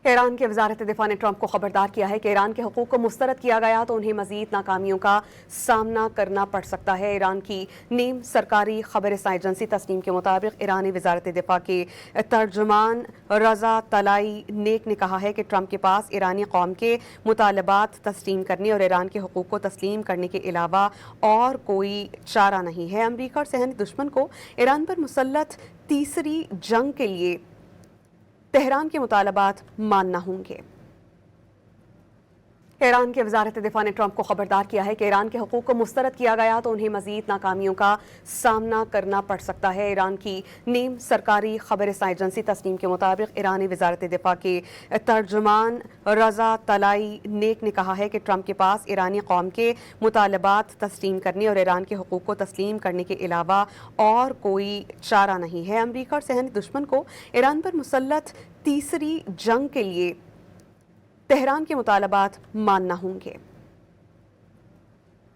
ایران کے وزارت دفاع نے ٹرمپ کو خبردار کیا ہے کہ ایران کے حقوق کو مسترد کیا گیا تو انہیں مزید ناکامیوں کا سامنا کرنا پڑ سکتا ہے۔ ایران کی نیم سرکاری خبر رساں ایجنسی تسنیم کے مطابق ایرانی وزارت دفاع کے ترجمان رضا طلائی نیک نے کہا ہے کہ ٹرمپ کے پاس ایرانی قوم کے مطالبات تسلیم کرنے اور ایران کے حقوق کو تسلیم کرنے کے علاوہ اور کوئی چارہ نہیں ہے۔ امریکہ اور صہیونی دشمن کو ایران پر مسلط تیسری جنگ کے لیے تہران کے مطالبات ماننا ہوں گے۔ ایران کے وزارت دفاع نے ٹرمپ کو خبردار کیا ہے کہ ایران کے حقوق کو مسترد کیا گیا تو انہیں مزید ناکامیوں کا سامنا کرنا پڑ سکتا ہے۔ ایران کی نیم سرکاری خبر رساں ایجنسی تسنیم کے مطابق ایرانی وزارت دفاع کے ترجمان رضا طلائی نیک نے کہا ہے کہ ٹرمپ کے پاس ایرانی قوم کے مطالبات تسلیم کرنے اور ایران کے حقوق کو تسلیم کرنے کے علاوہ اور کوئی چارہ نہیں ہے۔ امریکہ اور صہیونی دشمن کو ایران پر مسلط تیسری جنگ کے لیے تہران کے مطالبات ماننا ہوں گے۔